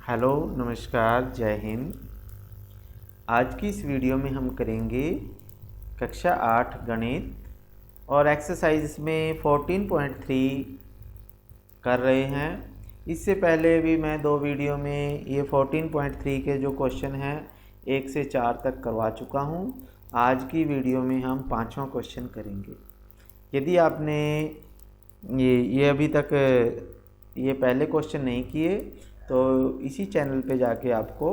Hello नमस्कार जय हिंद। आज की इस वीडियो में हम करेंगे कक्षा 8 गणित और एक्सरसाइज में 14.3 कर रहे हैं। इससे पहले भी मैं 2 वीडियो में ये 14.3 के जो क्वेश्चन हैं 1 से 4 तक करवा चुका हूँ। आज की वीडियो में हम 5वां क्वेश्चन करेंगे। यदि आपने ये अभी तक ये पहले क्वेश्चन नहीं किए तो इसी चैनल पे जाके आपको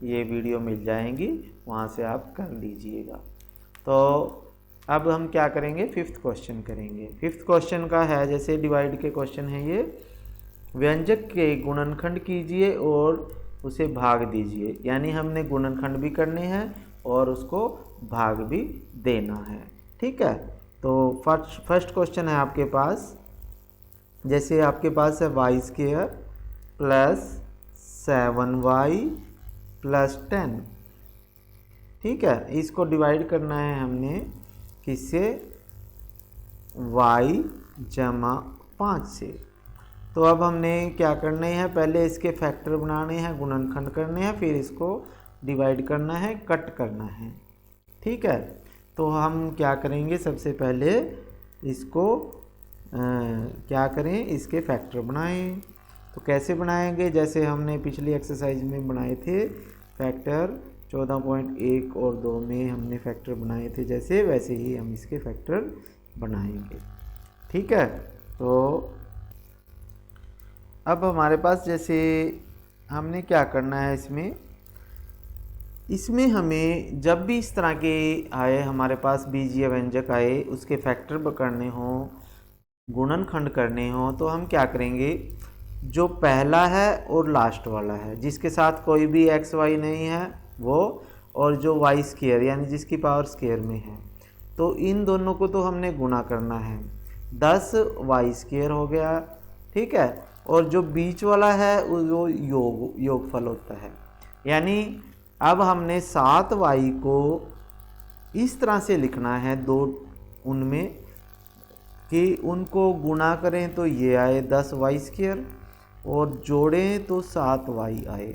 ये वीडियो मिल जाएंगी, वहाँ से आप कर लीजिएगा। तो अब हम क्या करेंगे, 5th क्वेश्चन करेंगे। 5th क्वेश्चन का है, जैसे डिवाइड के क्वेश्चन है ये, व्यंजक के गुणनखंड कीजिए और उसे भाग दीजिए। यानी हमने गुणनखंड भी करने हैं और उसको भाग भी देना है। ठीक है, तो फर्स्ट क्वेश्चन है आपके पास, जैसे आपके पास है Y square plus 7y plus 10। ठीक है, इसको डिवाइड करना है हमने किससे, y जमा 5 से। तो अब हमने क्या करना है, पहले इसके फैक्टर बनाने हैं, गुणनखंड करने हैं, फिर इसको डिवाइड करना है, कट करना है। ठीक है, तो हम क्या करेंगे, सबसे पहले इसको क्या करें, इसके फैक्टर बनाएं। तो कैसे बनाएंगे, जैसे हमने पिछली एक्सरसाइज में बनाए थे फैक्टर 14.1 और 2 में हमने फैक्टर बनाए थे, जैसे वैसे ही हम इसके फैक्टर बनाएंगे। ठीक है, तो अब हमारे पास जैसे हमने क्या करना है, इसमें हमें जब भी इस तरह के आए, हमारे पास बीजीय व्यंजक आए, उसके फैक्टर करने हों, गुणनखंड करने हों, तो हम क्या करेंगे, जो पहला है और लास्ट वाला है जिसके साथ कोई भी एक्स वाई नहीं है वो, और जो वाई स्क्वायर यानी जिसकी पावर स्क्वायर में है, तो इन दोनों को तो हमने गुणा करना है। 10 वाई स्क्वायर हो गया। ठीक है, और जो बीच वाला है वो योगफल होता है। यानी अब हमने 7 वाई को इस तरह से लिखना है, दो उनमें कि उनको गुणा करें तो ये आए 10 वाई स्क्वायर और जोड़ें तो 7 वाई आए।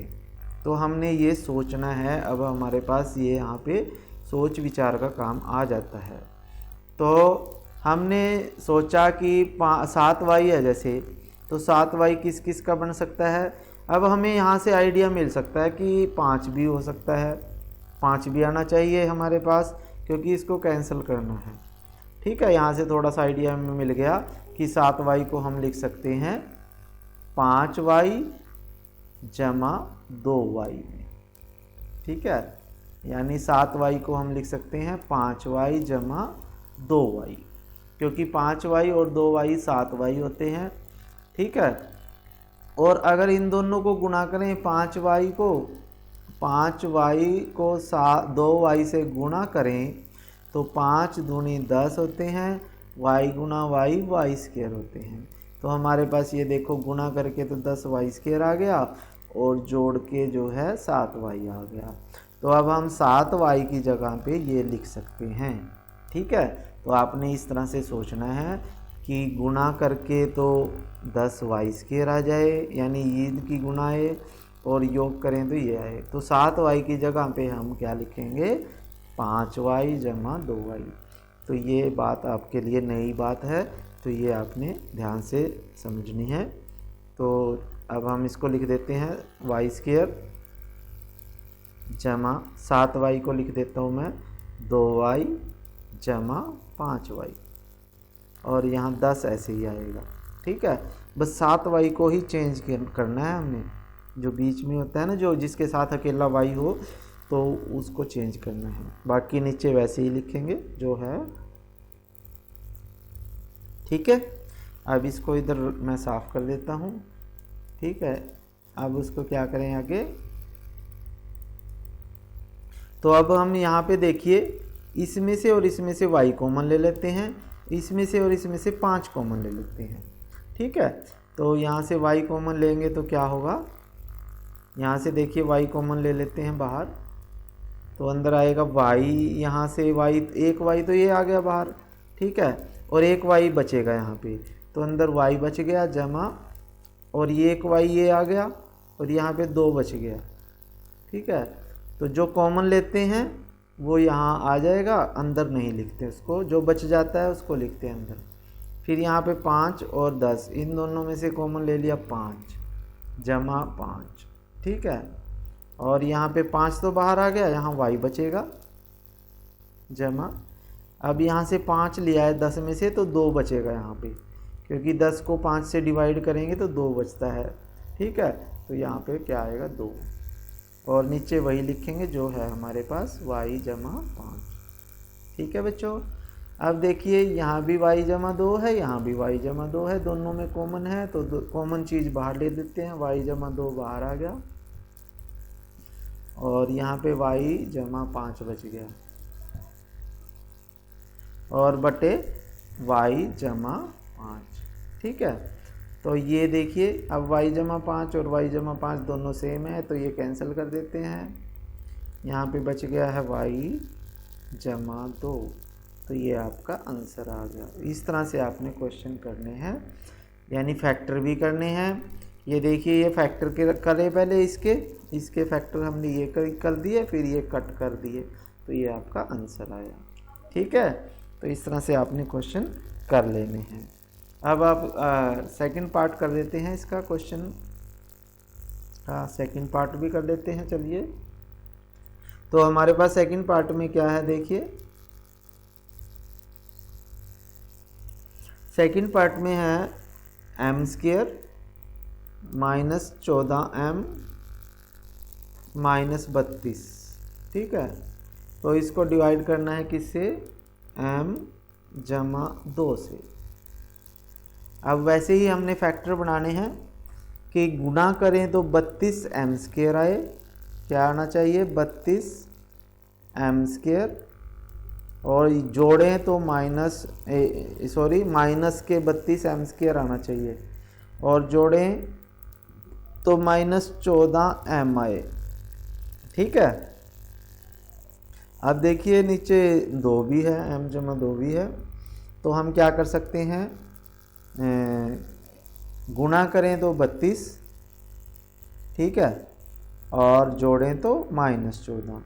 तो हमने ये सोचना है। अब हमारे पास ये यहाँ पे सोच विचार का काम आ जाता है। तो हमने सोचा कि 7 वाई है जैसे, तो 7 वाई किस किस का बन सकता है। अब हमें यहाँ से आइडिया मिल सकता है कि 5 भी हो सकता है, 5 भी आना चाहिए हमारे पास, क्योंकि इसको कैंसिल करना है। ठीक है, यहाँ से थोड़ा सा आइडिया हमें मिल गया कि 7 वाई को हम लिख सकते हैं 5 वाई जमा 2 वाई में। ठीक है, यानी 7 वाई को हम लिख सकते हैं 5 वाई जमा 2 वाई, क्योंकि 5 वाई और 2 वाई 7 वाई होते हैं। ठीक है, और अगर इन दोनों को गुणा करें, 5 वाई को 2 वाई से गुणा करें तो 5 दूनी 10 होते हैं, वाई गुना वाई वाई स्क्वायर होते हैं। तो हमारे पास ये देखो, गुणा करके तो 10 वाई स्क्वायर आ गया और जोड़ के जो है 7 वाई आ गया। तो अब हम 7 वाई की जगह पे ये लिख सकते हैं। ठीक है, तो आपने इस तरह से सोचना है कि गुणा करके तो 10 वाई स्क्वायर आ जाए, यानी इनकी गुणा आए, और योग करें तो ये आए। तो 7 वाई की जगह पे हम क्या लिखेंगे, 5 वाई जमा 2 वाई। तो ये बात आपके लिए नई बात है, तो ये आपने ध्यान से समझनी है। तो अब हम इसको लिख देते हैं वाई स्क्वायर जमा 7 वाई को लिख देता हूँ मैं 2 वाई जमा 5 वाई, और यहाँ 10 ऐसे ही आएगा। ठीक है, बस 7 वाई को ही चेंज करना है हमने, जो बीच में होता है ना, जो जिसके साथ अकेला वाई हो तो उसको चेंज करना है। बाकी नीचे वैसे ही लिखेंगे जो है। ठीक है, अब इसको इधर मैं साफ़ कर देता हूँ। ठीक है, अब उसको क्या करें आगे, तो अब हम यहाँ पे देखिए, इसमें से और इसमें से y कॉमन ले लेते हैं, इसमें से और इसमें से 5 कॉमन ले लेते हैं। ठीक है, तो यहाँ से y कॉमन लेंगे तो क्या होगा, यहाँ से देखिए y कॉमन ले लेते हैं बाहर, तो अंदर आएगा y, यहाँ से y, एक y तो ये आ गया बाहर। ठीक है, और एक y बचेगा यहाँ पे, तो अंदर y बच गया जमा, और ये एक y ये आ गया, और यहाँ पे 2 बच गया। ठीक है, तो जो कॉमन लेते हैं वो यहाँ आ जाएगा, अंदर नहीं लिखते उसको, जो बच जाता है उसको लिखते हैं अंदर। फिर यहाँ पे 5 और 10, इन दोनों में से कॉमन ले लिया 5 जमा 5। ठीक है, और यहाँ पे 5 तो बाहर आ गया, यहाँ y बचेगा जमा, अब यहाँ से 5 लिया है 10 में से तो 2 बचेगा यहाँ पे, क्योंकि 10 को 5 से डिवाइड करेंगे तो 2 बचता है। ठीक है, तो यहाँ पे क्या आएगा 2, और नीचे वही लिखेंगे जो है हमारे पास y जमा 5। ठीक है बच्चों, अब देखिए यहाँ भी y जमा 2 है, यहाँ भी y जमा 2 है, दोनों में कॉमन है तो कॉमन चीज़ बाहर ले देते हैं, y जमा 2 बाहर आ गया और यहाँ पे y जमा 5 बच गया और बटे y जमा 5। ठीक है, तो ये देखिए अब y जमा 5 और y जमा 5 दोनों सेम है तो ये कैंसिल कर देते हैं, यहाँ पे बच गया है y जमा 2। तो ये आपका आंसर आ गया। इस तरह से आपने क्वेश्चन करने हैं, यानी फैक्टर भी करने हैं। ये देखिए ये फैक्टर के करे पहले इसके फैक्टर हमने ये कर दिए, फिर ये कट कर दिए, तो ये आपका आंसर आया। ठीक है, तो इस तरह से आपने क्वेश्चन कर लेने हैं। अब आप सेकंड पार्ट कर देते हैं इसका क्वेश्चन का, सेकंड पार्ट भी कर देते हैं। चलिए, तो हमारे पास सेकंड पार्ट में क्या है, देखिए सेकंड पार्ट में है m² माइनस 14m माइनस 32। ठीक है, तो इसको डिवाइड करना है किससे, m जमा 2 से। अब वैसे ही हमने फैक्टर बनाने हैं कि गुना करें तो 32m² आए, क्या आना चाहिए 32m², और जोड़ें तो माइनस के 32m² आना चाहिए, और जोड़ें तो माइनस 14m आए। ठीक है, अब देखिए नीचे 2 भी है, m जमा 2 भी है, तो हम क्या कर सकते हैं, गुना करें तो 32, ठीक है, और जोड़ें तो माइनस 14।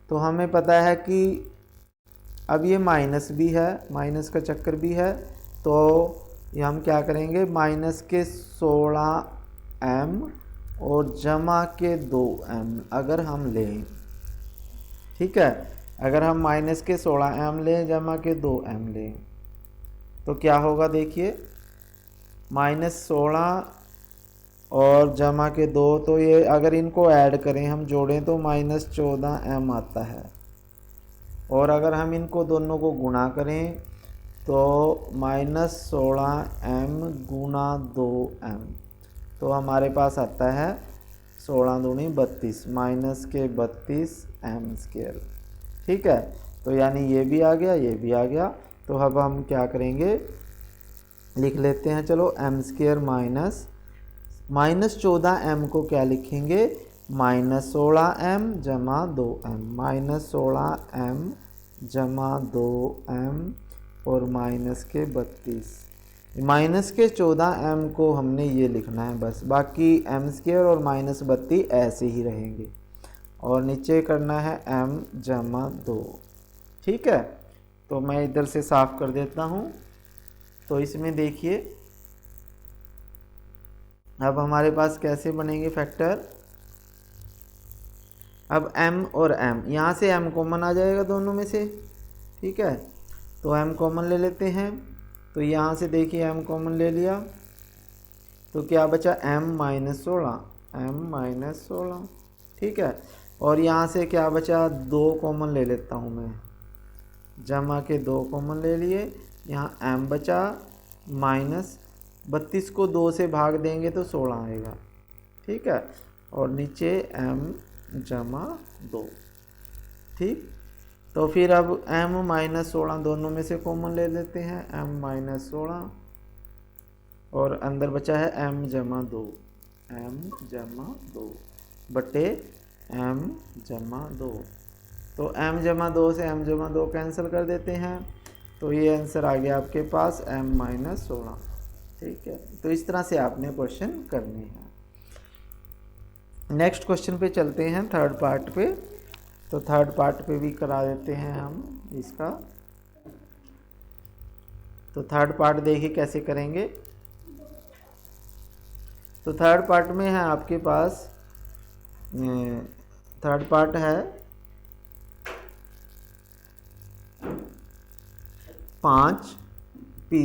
तो हमें पता है कि अब ये माइनस भी है, माइनस का चक्कर भी है, तो ये हम क्या करेंगे, माइनस के 16m और जमा के 2m अगर हम लें। ठीक है, अगर हम माइनस के 16m लें, जमा के 2m लें, तो क्या होगा, देखिए -16 और जमा के 2, तो ये अगर इनको ऐड करें, हम जोड़ें तो -14m आता है, और अगर हम इनको दोनों को गुणा करें तो -16m गुना 2m, तो हमारे पास आता है 16 दूनी 32, माइनस के 32m²। ठीक है, तो यानी ये भी आ गया, ये भी आ गया। तो अब हम क्या करेंगे, लिख लेते हैं, चलो m² माइनस 14m को क्या लिखेंगे, -16m जमा 2m, -16m जमा 2m और माइनस के 32, माइनस के 14m को हमने ये लिखना है बस, बाकी m² और -32 ऐसे ही रहेंगे, और नीचे करना है m जमा 2। ठीक है, तो मैं इधर से साफ कर देता हूँ। तो इसमें देखिए अब हमारे पास कैसे बनेंगे फैक्टर, अब m और m, यहाँ से m कॉमन आ जाएगा दोनों में से। ठीक है, तो m कॉमन ले लेते हैं, तो यहाँ से देखिए m कॉमन ले लिया तो क्या बचा, m-16। ठीक है, और यहाँ से क्या बचा, 2 कॉमन ले लेता हूँ मैं, जमा के 2 कॉमन ले लिए, यहाँ m बचा, -32 को 2 से भाग देंगे तो 16 आएगा। ठीक है, और नीचे m जमा 2। ठीक, तो फिर अब m-16 दोनों में से कॉमन ले लेते हैं, m-16, और अंदर बचा है m जमा 2, बटे m जमा 2। तो m जमा 2 से m जमा 2 कैंसिल कर देते हैं, तो ये आंसर आ गया आपके पास m-16। ठीक है, तो इस तरह से आपने क्वेश्चन करने हैं। नेक्स्ट क्वेश्चन पे चलते हैं, थर्ड पार्ट पे। तो थर्ड पार्ट पे भी करा देते हैं हम इसका। तो थर्ड पार्ट देखिए कैसे करेंगे। तो थर्ड पार्ट में है आपके पास, थर्ड पार्ट है 5p² -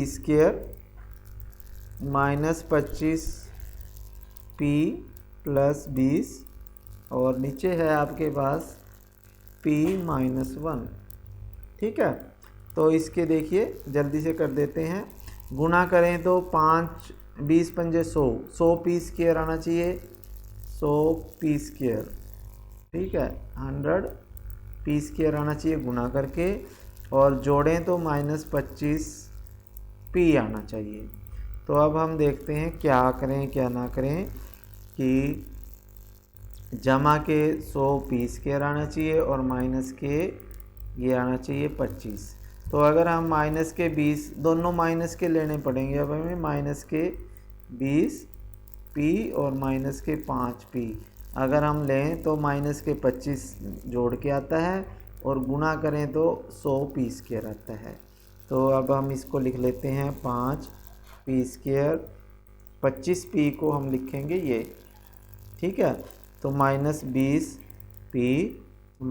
25p + 20, और नीचे है आपके पास p - 1। ठीक है, तो इसके देखिए जल्दी से कर देते हैं। गुणा करें तो 5 20 पंजे 100, 100p² आना चाहिए, 100p²। ठीक है, 100p² आना चाहिए गुणा करके, और जोड़ें तो -25p आना चाहिए। तो अब हम देखते हैं क्या करें क्या ना करें, कि जमा के 100p² आना चाहिए और माइनस के ये आना चाहिए 25। तो अगर हम माइनस के 20, दोनों माइनस के लेने पड़ेंगे अब हमें, माइनस के 20p और माइनस के 5p अगर हम लें तो माइनस के 25 जोड़ के आता है, और गुणा करें तो 100p² आता है। तो अब हम इसको लिख लेते हैं 5p², 25p को हम लिखेंगे ये। ठीक है, तो -20p -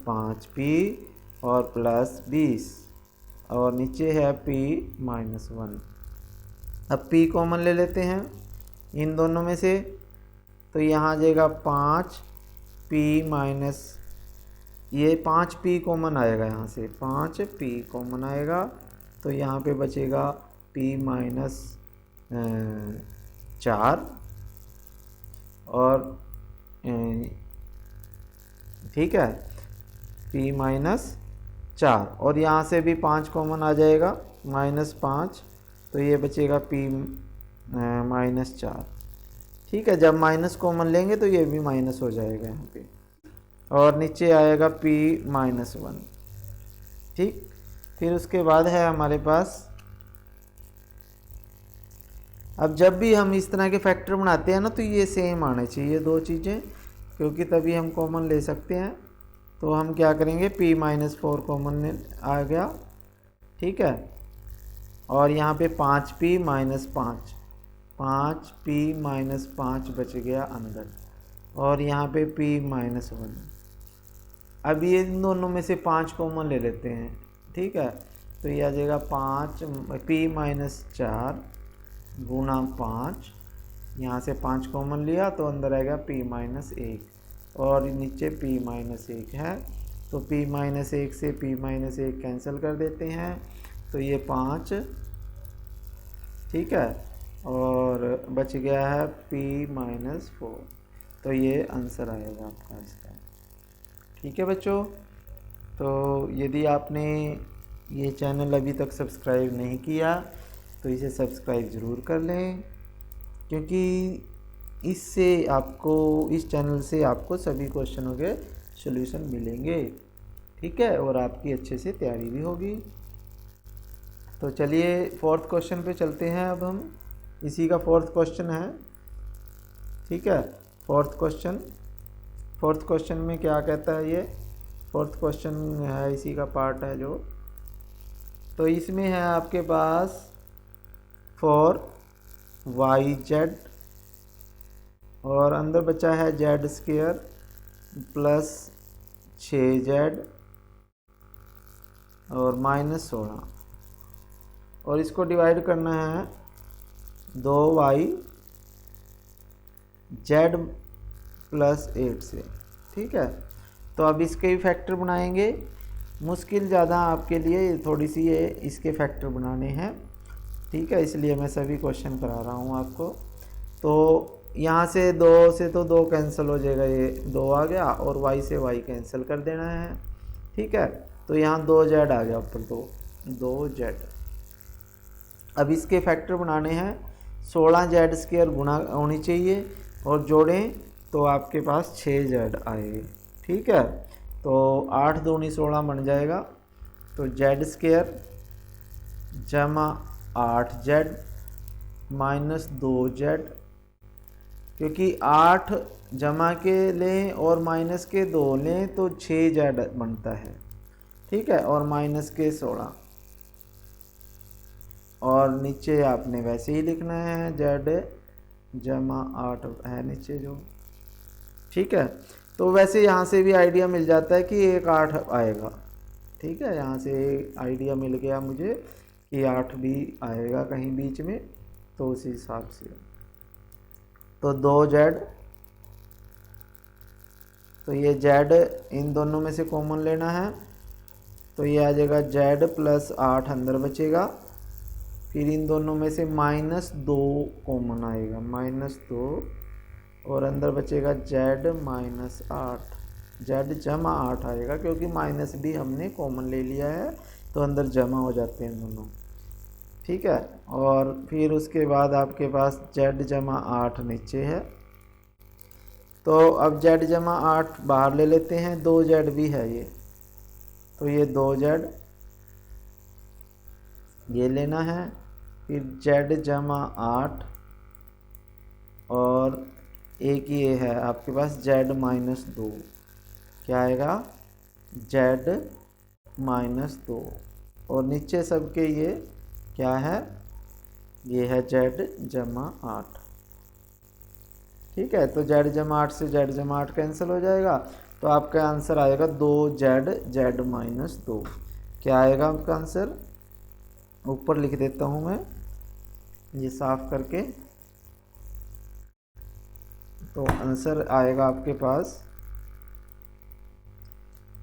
5p और +20, और नीचे है p - 1। अब p कॉमन ले लेते हैं इन दोनों में से, तो यहाँ आ जाएगा 5p ये 5p कॉमन आएगा, यहाँ से 5p कॉमन आएगा, तो यहाँ पे बचेगा p - 4 और ठीक है p - 4, और यहाँ से भी 5 कॉमन आ जाएगा, -5, तो ये बचेगा p - 4। ठीक है, जब माइनस कॉमन लेंगे तो ये भी माइनस हो जाएगा यहाँ पे, और नीचे आएगा p - 1। ठीक, फिर उसके बाद है हमारे पास, अब जब भी हम इस तरह के फैक्टर बनाते हैं ना, तो ये सेम आने चाहिए दो चीज़ें, क्योंकि तभी हम कॉमन ले सकते हैं। तो हम क्या करेंगे, p - 4 कॉमन आ गया। ठीक है, और यहाँ पे 5p - 5, 5p - 5 बच गया अंदर, और यहाँ पे p - 1। अब ये इन दोनों में से 5 कॉमन ले लेते हैं। ठीक है, तो ये आ जाएगा 5p - 4 गुणा 5, यहाँ से 5 कॉमन लिया तो अंदर आएगा p - 1, और नीचे p - 1 है, तो p - 1 से p - 1 कैंसिल कर देते हैं, तो ये 5। ठीक है, और बच गया है p - 4, तो ये आंसर आएगा आपका इसका। ठीक है बच्चों, तो यदि आपने ये चैनल अभी तक सब्सक्राइब नहीं किया तो इसे सब्सक्राइब ज़रूर कर लें, क्योंकि इससे आपको, इस चैनल से आपको सभी क्वेश्चनों के सॉल्यूशन मिलेंगे। ठीक है, और आपकी अच्छे से तैयारी भी होगी। तो चलिए फोर्थ क्वेश्चन पे चलते हैं। अब हम इसी का फोर्थ क्वेश्चन है। ठीक है, फोर्थ क्वेश्चन में क्या कहता है, ये फोर्थ क्वेश्चन है, इसी का पार्ट है जो। तो इसमें है आपके पास 4yz, और अंदर बचा है z² + 6z और -16, और इसको डिवाइड करना है 2y z + 8 से। ठीक है, तो अब इसके ही फैक्टर बनाएंगे। मुश्किल ज़्यादा आपके लिए थोड़ी सी ये इसके फैक्टर बनाने हैं। ठीक है, इसलिए मैं सभी क्वेश्चन करा रहा हूँ आपको। तो यहाँ से 2 से तो 2 कैंसिल हो जाएगा, ये 2 आ गया, और y से y कैंसिल कर देना है। ठीक है, तो यहाँ 2z आ गया ऊपर, 2z। अब इसके फैक्टर बनाने हैं, 16z² गुणा होनी चाहिए, और जोड़ें तो आपके पास 6z आए। ठीक है, तो 8 दूनी 16 बन जाएगा, तो z² जमा 8z - 2z, क्योंकि 8 जमा के लें और माइनस के 2 लें तो 6z बनता है, ठीक है, और माइनस के 16, और नीचे आपने वैसे ही लिखना है z जमा 8 है नीचे जो, ठीक है। तो वैसे यहाँ से भी आइडिया मिल जाता है कि एक 8 आएगा, ठीक है, यहाँ से आइडिया मिल गया मुझे कि 8 भी आएगा कहीं बीच में, तो उसी हिसाब से तो 2z, तो ये z इन दोनों में से कॉमन लेना है, तो ये आ जाएगा z प्लस 8 अंदर बचेगा, फिर इन दोनों में से -2 कॉमन आएगा, -2, और अंदर बचेगा z माइनस 8, z जमा 8 आएगा क्योंकि माइनस भी हमने कॉमन ले लिया है, तो अंदर जमा हो जाते हैं दोनों, ठीक है। और फिर उसके बाद आपके पास z जमा 8 नीचे है, तो अब z जमा 8 बाहर ले लेते हैं, 2z भी है ये, तो ये 2z ये लेना है, फिर z जमा 8, और एक ये है आपके पास z माइनस 2, क्या आएगा z माइनस 2, और नीचे सबके ये क्या है, ये है z जमा 8, ठीक है। तो z जमा 8 से z जमा 8 कैंसिल हो जाएगा, तो आपका आंसर आएगा 2z z माइनस 2, क्या आएगा आपका आंसर, ऊपर लिख देता हूँ मैं ये साफ करके, तो आंसर आएगा आपके पास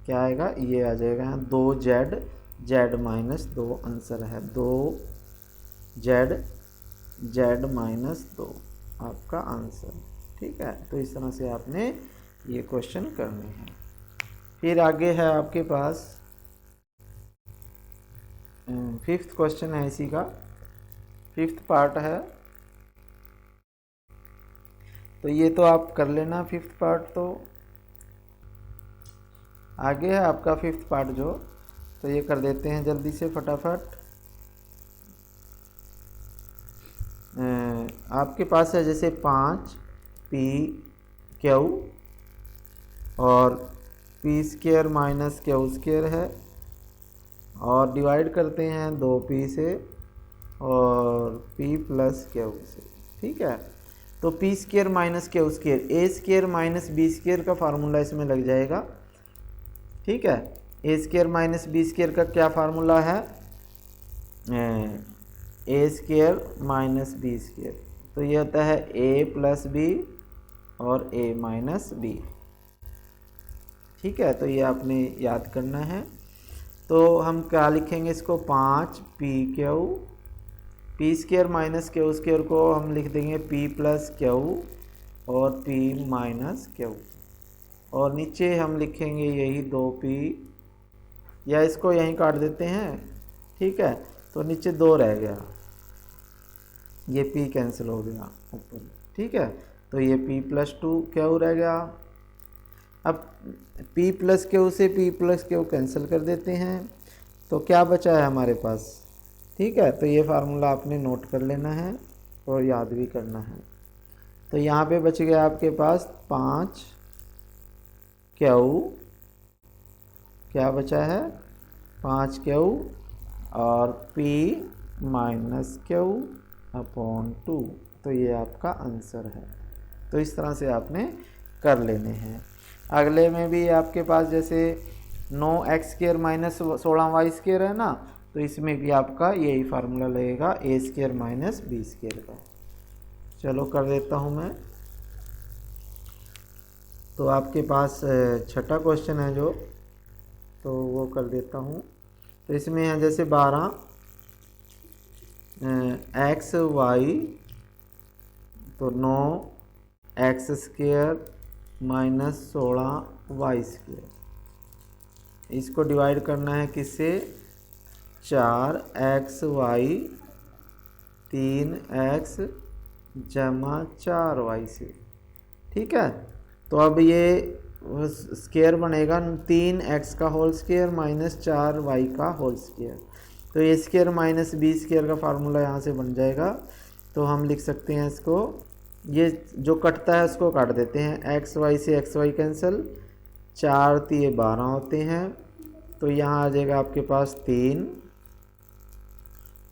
क्या आएगा, ये आ जाएगा 2z z माइनस 2, आंसर है 2z z माइनस 2 आपका आंसर, ठीक है। तो इस तरह से आपने ये क्वेश्चन करने हैं। फिर आगे है आपके पास 5th क्वेश्चन है इसी का, 5th पार्ट है, तो ये तो आप कर लेना 5th पार्ट। तो आगे है आपका 5th पार्ट जो, तो ये कर देते हैं जल्दी से फटाफट। आपके पास है जैसे 5 p q और p square minus q square है, और डिवाइड करते हैं 2p से और p प्लस q से, ठीक है। तो p square minus q square, a square minus b square का फार्मूला इसमें लग जाएगा, ठीक है। a square minus b square का क्या फार्मूला है, a square minus b square, तो ये होता है a प्लस b और a माइनस b, ठीक है। तो ये आपने याद करना है। तो हम क्या लिखेंगे इसको, 5 p q, p square minus q square को हम लिख देंगे p प्लस q और p माइनस q, और नीचे हम लिखेंगे यही 2p, या इसको यहीं काट देते हैं, ठीक है। तो नीचे 2 रह गया, ये p कैंसिल हो गया ऊपर, ठीक है। तो ये p प्लस 2 q रह गया। अब p प्लस q से p प्लस q कैंसिल कर देते हैं, तो क्या बचा है हमारे पास, ठीक है। तो ये फार्मूला आपने नोट कर लेना है और याद भी करना है। तो यहाँ पे बच गया आपके पास 5 q, क्या बचा है 5 q और p माइनस q अपॉन 2, तो ये आपका आंसर है। तो इस तरह से आपने कर लेने हैं। अगले में भी आपके पास जैसे 9x square minus 16y square है ना, तो इसमें भी आपका यही फार्मूला लगेगा a square minus b square का। चलो कर देता हूँ मैं। तो आपके पास 6ठा क्वेश्चन है जो, तो वो कर देता हूँ। तो इसमें है जैसे 12 x y, तो 9x square minus 16y square, इसको डिवाइड करना है किससे, 4xy 3x जमा 4y से, ठीक है। तो अब ये स्क्वायर बनेगा 3x का होल स्क्वायर माइनस 4y का होल स्क्वायर, तो ए स्क्वायर माइनस बी स्क्वायर का फार्मूला यहाँ से बन जाएगा। तो हम लिख सकते हैं इसको ये जो कटता है उसको काट देते हैं, एक्स वाई से एक्स वाई कैंसिल, 4 तिये 12 होते हैं, तो यहाँ आ जाएगा आपके पास 3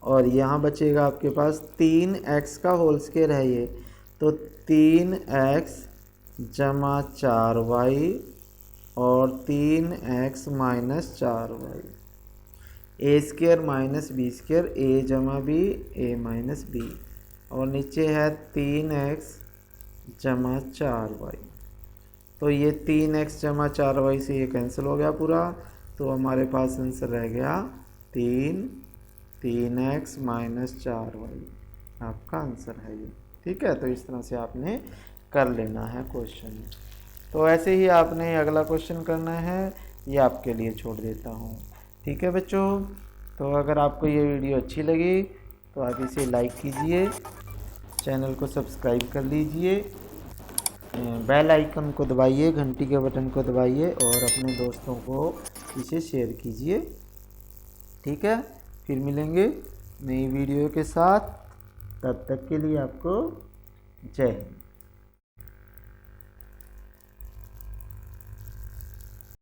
और यहाँ बचेगा आपके पास 3x का होल स्क्वायर है ये, तो 3x जमा 4y और 3x माइनस 4y, ए स्क्वायर माइनस बी स्क्वायर, ए जमा बी ए माइनस बी, और नीचे है 3x जमा 4y। तो ये 3x जमा 4y से ये कैंसिल हो गया पूरा, तो हमारे पास आंसर रह गया 3x माइनस 4y आपका आंसर है ये। ठीक है, तो इस तरह से आपने कर लेना है क्वेश्चन। तो ऐसे ही आपने अगला क्वेश्चन करना है, ये आपके लिए छोड़ देता हूँ। ठीक है बच्चों, तो अगर आपको ये वीडियो अच्छी लगी तो आप इसे लाइक कीजिए, चैनल को सब्सक्राइब कर लीजिए, बेल आइकन को दबाइए, घंटी के बटन को दबाइए और अपने दोस्तों को इसे शेयर कीजिए। ठीक है, फिर मिलेंगे नई वीडियो के साथ, तब तक के लिए आपको जय हिंद।